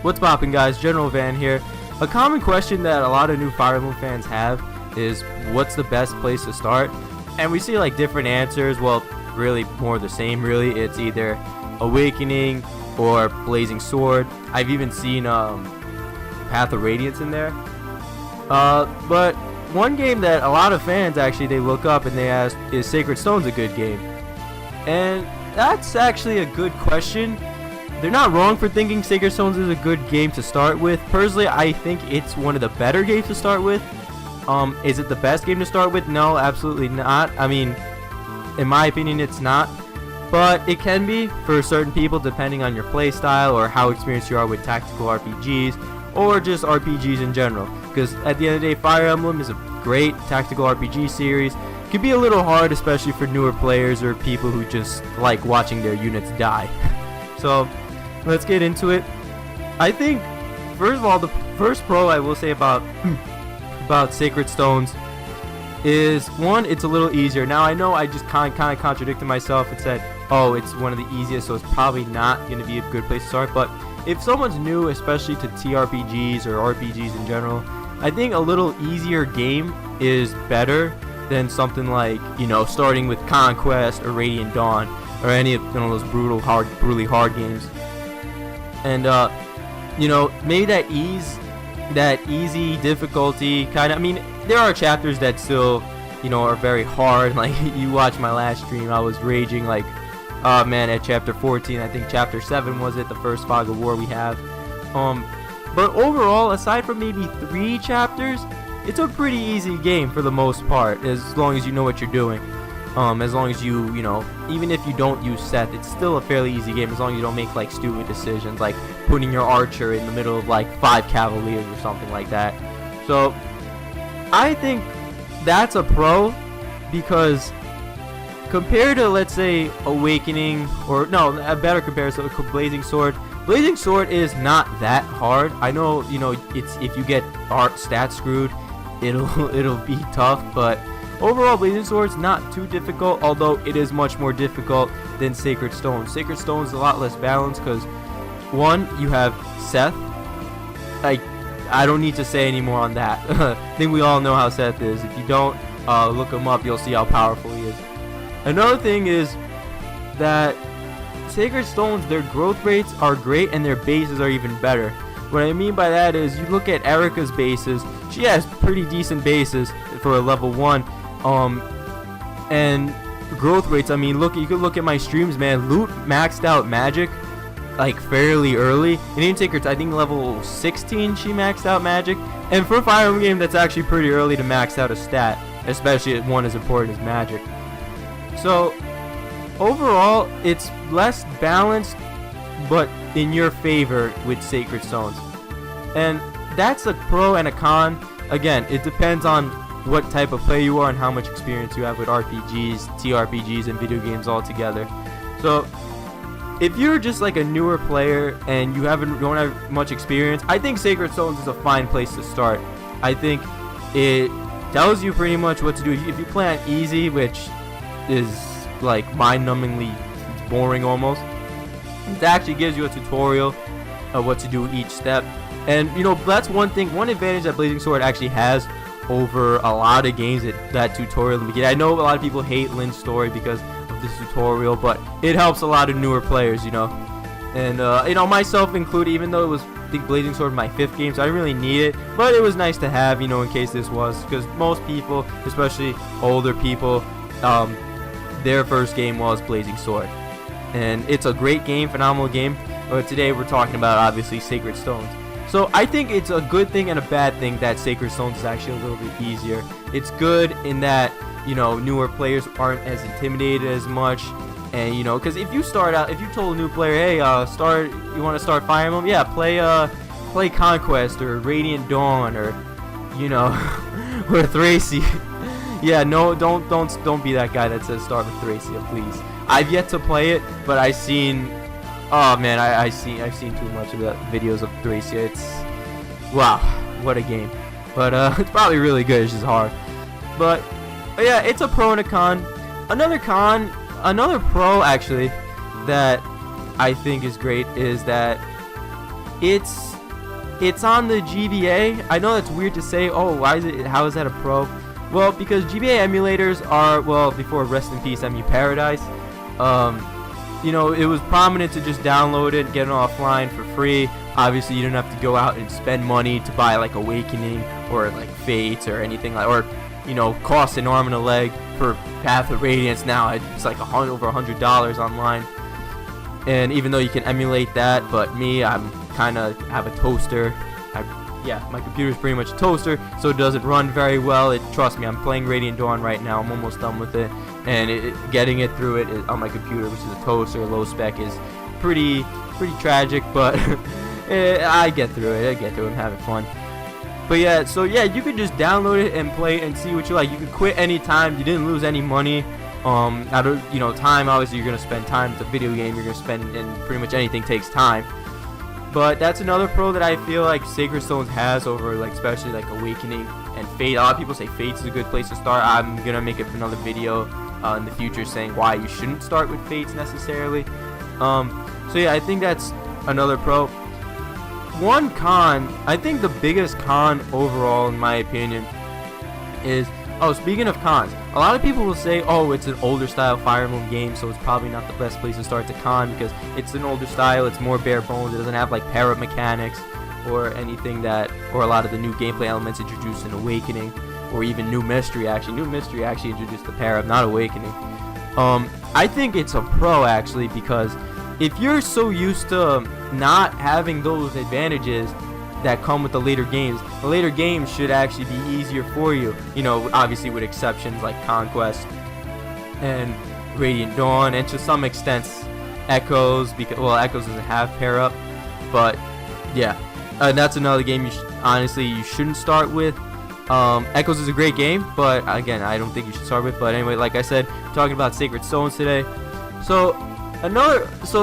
What's poppin', guys? General Van here. A common question that a lot of new Fire Emblem fans have is, what's the best place to start? And we see like different answers. Well, really more the same, really. It's either Awakening or Blazing Sword. I've even seen Path of Radiance in there. But one game that a lot of fans actually, they look up and they ask, is Sacred Stones a good game? And that's actually a good question. They're not wrong for thinking Sacred Stones is a good game to start with. Personally, I think it's one of the better games to start with. Is it the best game to start with? No, absolutely not. I mean, in my opinion, it's not. But it can be for certain people depending on your play style or how experienced you are with tactical RPGs or just RPGs in general. Because at the end of the day, Fire Emblem is a great tactical RPG series. It can be a little hard, especially for newer players or people who just like watching their units die. So let's get into it. I think, first of all, the first pro I will say about Sacred Stones is, one, it's a little easier. Now, I know I just kind of contradicted myself and said, oh, it's one of the easiest, so it's probably not going to be a good place to start. But if someone's new, especially to TRPGs or RPGs in general, I think a little easier game is better than something like, you know, starting with Conquest or Radiant Dawn or any of those brutally hard games. And you know, maybe that easy difficulty kind of, I mean, there are chapters that still, you know, are very hard. Like, you watch my last stream, I was raging like, oh man, at chapter 14. I think chapter 7 was it, the first Fog of War we have. But overall, aside from maybe 3 chapters, it's a pretty easy game for the most part, as long as you know what you're doing. As long as you know, even if you don't use Seth, it's still a fairly easy game as long as you don't make like stupid decisions, like putting your archer in the middle of like 5 cavaliers or something like that. So I think that's a pro, because compared to, let's say, Awakening, or no, a better comparison, Blazing Sword. Blazing Sword is not that hard. I know, you know, it's, if you get art stats screwed, it'll be tough, but overall, Blazing Sword's not too difficult, although it is much more difficult than Sacred Stones. Sacred Stones is a lot less balanced because, one, you have Seth. Like, I don't need to say any more on that. I think we all know how Seth is. If you don't, look him up, you'll see how powerful he is. Another thing is that Sacred Stones, their growth rates are great and their bases are even better. What I mean by that is, you look at Erica's bases, she has pretty decent bases for a level 1. And growth rates, I mean, look, you could look at my streams, man. Loot maxed out magic like fairly early. It didn't take her I think level 16 she maxed out magic. And for a Fire Emblem game, that's actually pretty early to max out a stat, especially at one as important as magic. So overall, it's less balanced, but in your favor with Sacred Stones. And that's a pro and a con. Again, it depends on what type of player you are and how much experience you have with RPGs, TRPGs, and video games altogether. So if you're just like a newer player and you don't have much experience, I think Sacred Stones is a fine place to start. I think it tells you pretty much what to do. If you play on easy, which is like mind-numbingly boring almost, it actually gives you a tutorial of what to do each step. And you know, that's one advantage that Blazing Sword actually has over a lot of games, that tutorial in the beginning. I know a lot of people hate Lynn's story because of this tutorial, but it helps a lot of newer players, you know. And you know, myself included, even though it was, I think, Blazing Sword my 5th game, so I didn't really need it, but it was nice to have, you know, in case this was, because most people, especially older people, their first game was Blazing Sword. And it's a great game, phenomenal game, but today we're talking about, obviously, Sacred Stones. So I think it's a good thing and a bad thing that Sacred Stones is actually a little bit easier. It's good in that, you know, newer players aren't as intimidated as much. And, you know, because if you told a new player, hey, you want to start Fire Emblem? Yeah, play Conquest or Radiant Dawn, or, you know, or Thracia. Yeah, no, don't be that guy that says start with Thracia, please. I've yet to play it, but I've seen, oh man, I've seen too much of the videos of Thracia. It's, wow, what a game. But it's probably really good. It's just hard. But yeah, it's a pro and a con. Another pro actually that I think is great is that it's on the GBA. I know that's weird to say. Oh, how is that a pro? Well, because GBA emulators are, well, before rest in peace MU Paradise, you know, it was prominent to just download it, get it offline for free. Obviously, you don't have to go out and spend money to buy like Awakening or like Fates or anything like, or you know, cost an arm and a leg for Path of Radiance. Now it's like over $100 online. And even though you can emulate that, but me, I'm kind of have a toaster. Yeah, my computer's pretty much a toaster, so it doesn't run very well. Trust me, I'm playing Radiant Dawn right now. I'm almost done with it, and getting it through it on my computer, which is a toaster, low spec, is pretty tragic. But I get through it. I'm having fun. But yeah, so yeah, you could just download it and play and see what you like. You could quit anytime. You didn't lose any money. Out of, you know, time, obviously you're gonna spend time. It's a video game. You're gonna spend, and pretty much anything takes time. But that's another pro that I feel like Sacred Stones has over, like, especially like Awakening and Fate. A lot of people say Fate's is a good place to start. I'm gonna make another video in the future saying why you shouldn't start with Fates necessarily. So yeah, I think that's another pro. One con, I think the biggest con overall, in my opinion, is, oh, speaking of cons, a lot of people will say, oh, it's an older style Fire Emblem game, so it's probably not the best place to start. It's a con because it's an older style, it's more bare bones, it doesn't have like power-up mechanics or anything that, or a lot of the new gameplay elements introduced in Awakening, or even New Mystery actually. New Mystery actually introduced the power-up, not Awakening. I think it's a pro actually, because if you're so used to not having those advantages that come with the later games should actually be easier for you. You know, obviously with exceptions like Conquest and Radiant Dawn, and to some extent Echoes, because, well, Echoes doesn't have pair up, but yeah, that's another game honestly you shouldn't start with. Echoes is a great game, but again, I don't think you should start with. But anyway, like I said, talking about Sacred Stones today. So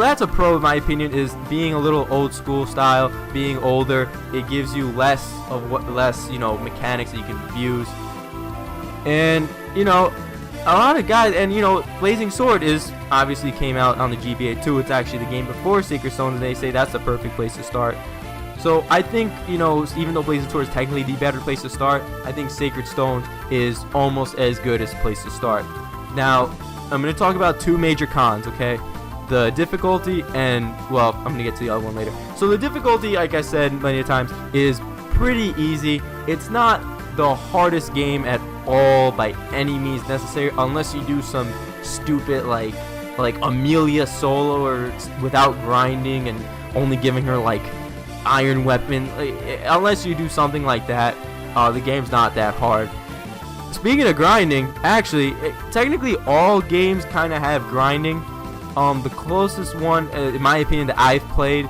that's a pro in my opinion, is being a little old school style, being older. It gives you less you know, mechanics that you can abuse. And you know, a lot of guys, and you know, Blazing Sword is obviously came out on the GBA too. It's actually the game before Sacred Stones, and they say that's the perfect place to start. So I think, you know, even though Blazing Sword is technically the better place to start, I think Sacred Stones is almost as good as a place to start. Now, I'm going to talk about two major cons, okay? The difficulty and, well, I'm going to get to the other one later. So the difficulty, like I said many times, is pretty easy. It's not the hardest game at all by any means necessary, unless you do some stupid, like Amelia solo, or without grinding and only giving her, like, iron weapon. Unless you do something like that, the game's not that hard. Speaking of grinding, actually, technically all games kind of have grinding. The closest one, in my opinion, that I've played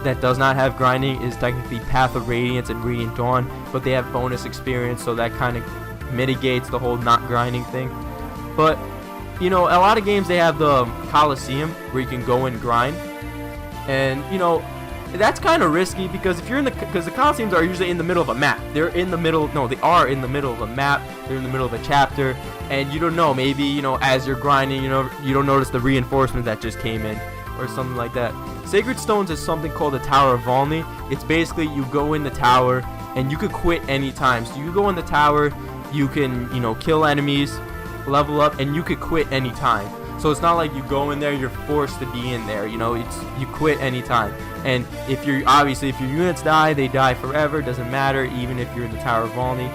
that does not have grinding is technically Path of Radiance and Radiant Dawn, but they have bonus experience, so that kind of mitigates the whole not grinding thing. But you know, a lot of games, they have the Coliseum where you can go and grind, and you know, that's kind of risky, because if you're because the Coliseums are usually in the middle of a map. They are in the middle of a map. They're in the middle of a chapter, and you don't know, maybe, you know, as you're grinding, you know, you don't notice the reinforcement that just came in or something like that. Sacred Stones is something called the Tower of Volney. It's basically, you go in the tower and you could quit anytime. So you go in the tower, you can, you know, kill enemies, level up, and you could quit anytime. So it's not like you go in there, you're forced to be in there, you know, you quit anytime. And if your units die, they die forever, doesn't matter, even if you're in the Tower of Volney.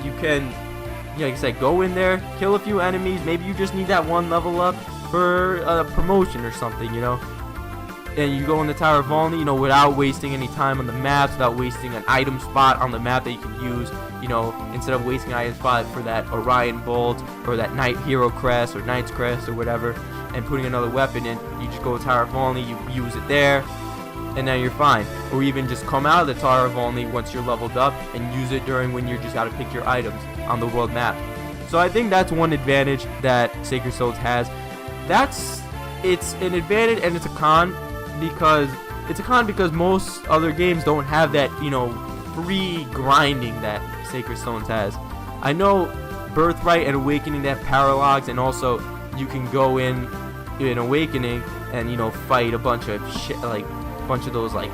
You can, like I said, go in there, kill a few enemies, maybe you just need that one level up for a promotion or something, you know. And you go in the Tower of Volney, you know, without wasting any time on the maps, without wasting an item spot on the map that you can use, you know, instead of wasting an item spot for that Orion Bolt or that Knight Hero Crest or Knight's Crest or whatever, and putting another weapon in, you just go to Tower of Volney, you use it there, and then you're fine. Or even just come out of the Tower of Volney once you're leveled up and use it during when you just gotta pick your items on the world map. So I think that's one advantage that Sacred Stones has. It's an advantage, and it's a con, because most other games don't have that, you know, free grinding that Sacred Stones has. I know Birthright and Awakening, they have power logs, and also you can go in Awakening and, you know, fight a bunch of shit, like a bunch of those like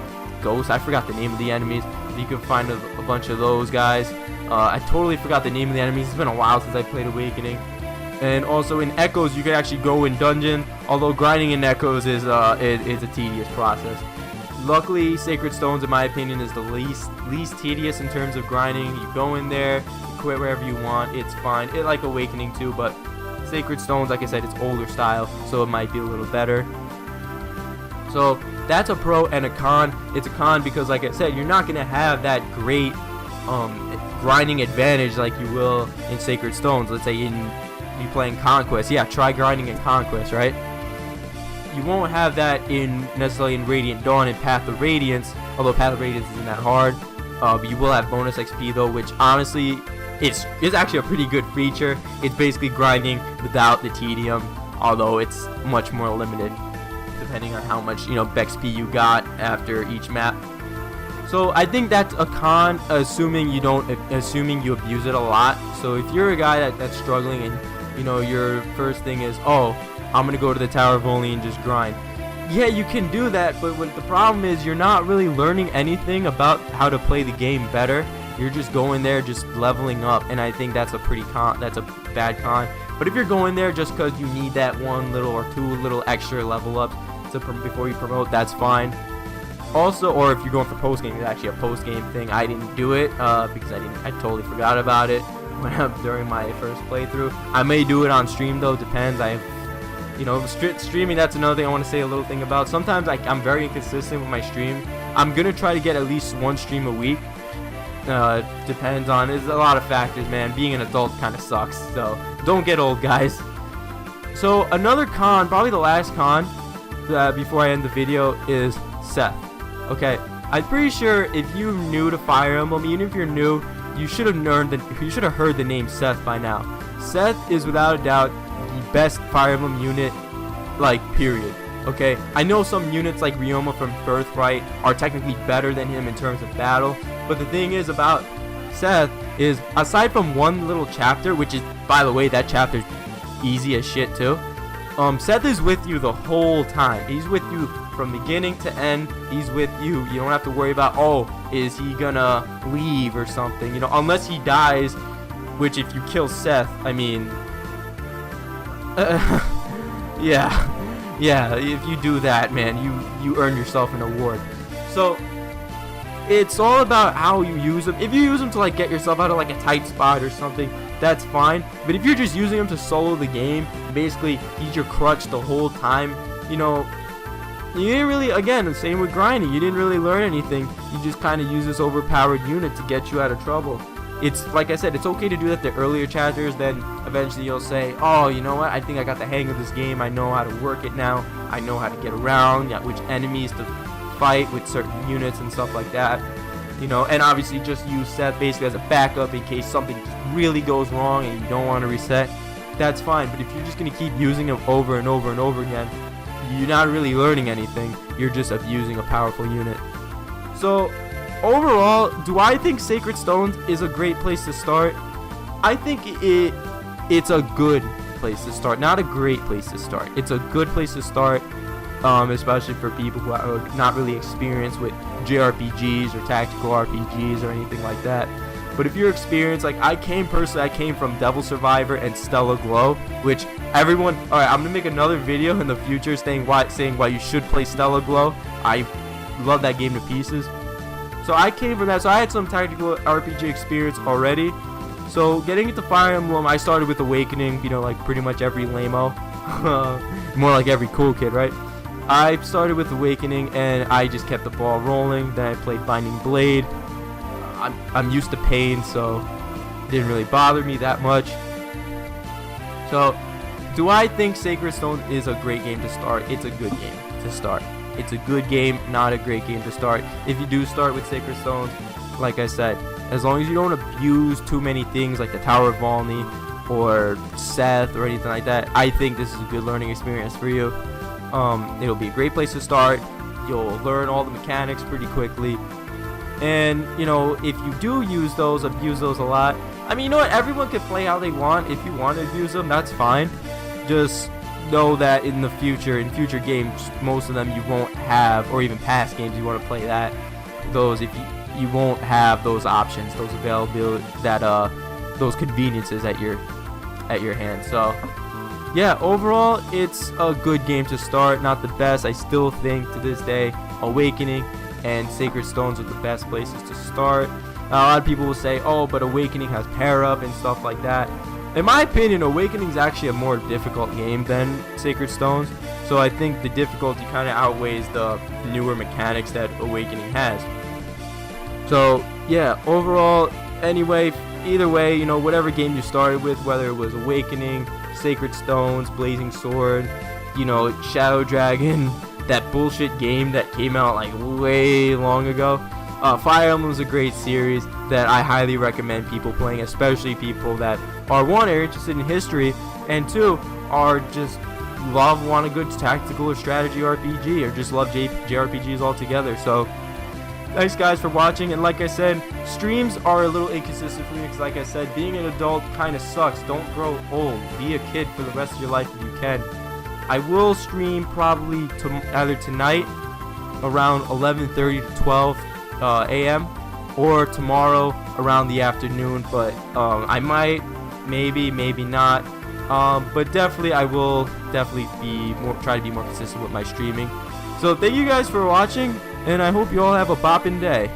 ghosts. I forgot the name of the enemies. You can find a bunch of those guys. I totally forgot the name of the enemies. It's been a while since I played Awakening. And also in Echoes, you can actually go in dungeons. Although grinding in Echoes is a tedious process. Luckily, Sacred Stones, in my opinion, is the least tedious in terms of grinding. You go in there, you quit wherever you want. It's fine. It like Awakening too, but Sacred Stones, like I said, it's older style, so it might be a little better. So that's a pro and a con. It's a con because, like I said, you're not gonna have that great grinding advantage like you will in Sacred Stones. Let's say you playing Conquest. Yeah, try grinding in Conquest, right? You won't have that necessarily in Radiant Dawn and Path of Radiance, although Path of Radiance isn't that hard. But you will have bonus XP though, which honestly, it's actually a pretty good feature. It's basically grinding without the tedium, although it's much more limited depending on how much XP you got after each map. So I think that's a con, assuming you abuse it a lot. So if you're a guy that's struggling and your first thing is, oh, I'm gonna go to the Tower of Only and just grind. Yeah, you can do that, but the problem is you're not really learning anything about how to play the game better. You're just going there, just leveling up, and I think that's a bad con. But if you're going there just because you need that one little or two little extra level up before you promote, that's fine. Also, or if you're going for post game, it's actually a post game thing. I didn't do it because I totally forgot about it during my first playthrough. I may do it on stream though, depends. Streaming, that's another thing I want to say a little thing about. Sometimes I'm very inconsistent with my stream. I'm gonna try to get at least one stream a week. Depends on, there's a lot of factors, man. Being an adult kind of sucks, so don't get old, guys. So another con, probably the last con before I end the video, is Seth. Okay, I'm pretty sure if you're new to Fire Emblem, even if you're new, you should have heard the name Seth by now. Seth is without a doubt the best Fire Emblem unit, like, period. Okay, I know some units like Ryoma from Birthright are technically better than him in terms of battle, but the thing is about Seth is, aside from one little chapter, which is, by the way, that chapter's easy as shit too, Seth is with you the whole time. He's with you from beginning to end. He's with you. You don't have to worry about, oh, is he gonna leave or something, unless he dies, which if you kill Seth, I mean, yeah, if you do that, man, you earn yourself an award. So it's all about how you use them. If you use them to like get yourself out of like a tight spot or something, that's fine. But if you're just using them to solo the game, basically he's your crutch the whole time, you didn't really, again, the same with grinding, you didn't really learn anything. You just kind of use this overpowered unit to get you out of trouble. It's, like I said, it's okay to do that the earlier chapters, then eventually you'll say, oh, you know what, I think I got the hang of this game, I know how to work it now, I know how to get around, which enemies to fight with certain units and stuff like that. And obviously just use Seth basically as a backup in case something just really goes wrong and you don't want to reset. That's fine, but if you're just going to keep using him over and over and over again, you're not really learning anything, you're just abusing a powerful unit. So overall, do I think Sacred Stones is a great place to start? I think it's a good place to start, not a great place to start. It's a good place to start, especially for people who are not really experienced with JRPGs or tactical RPGs or anything like that. But if you're experienced, like I came from Devil Survivor and Stella Glow, which everyone, alright, I'm gonna make another video in the future saying why you should play Stella Glow. I love that game to pieces. So I came from that, so I had some tactical RPG experience already. So getting into Fire Emblem, I started with Awakening, like pretty much every lame-o. More like every cool kid, right? I started with Awakening and I just kept the ball rolling. Then I played Binding Blade. I'm used to pain, so it didn't really bother me that much. So, do I think Sacred Stone is a great game to start? It's a good game to start. It's a good game, not a great game to start. If you do start with Sacred Stones, like I said, as long as you don't abuse too many things like the Tower of Volney or Seth or anything like that, I think this is a good learning experience for you. It'll be a great place to start. You'll learn all the mechanics pretty quickly. And, if you do abuse those a lot, I mean, everyone can play how they want. If you want to abuse them, that's fine. Just know that in future games, most of them you won't have, or even past games, you want to play that. those if you won't have those options, those availability, that those conveniences at your hand. So yeah, overall it's a good game to start. Not the best. I still think to this day Awakening and Sacred Stones are the best places to start. Now, a lot of people will say, oh, but Awakening has pair up and stuff like that. In my opinion, Awakening is actually a more difficult game than Sacred Stones. So I think the difficulty kind of outweighs the newer mechanics that Awakening has. So yeah, overall, anyway, either way, you know, whatever game you started with, whether it was Awakening, Sacred Stones, Blazing Sword, you know, Shadow Dragon, that bullshit game that came out like way long ago. Fire Emblem is a great series that I highly recommend people playing, especially people that are, one, are interested in history, and two, are just want a good tactical or strategy RPG, or just love JRPGs altogether. So thanks guys for watching, and like I said, streams are a little inconsistent for me because, like I said, being an adult kind of sucks. Don't grow old. Be a kid for the rest of your life if you can. I will stream probably either tonight around 11:30 to 12 a.m. or tomorrow around the afternoon, but I might, maybe not, but definitely I will try to be more consistent with my streaming. So thank you guys for watching, and I hope you all have a bopping day.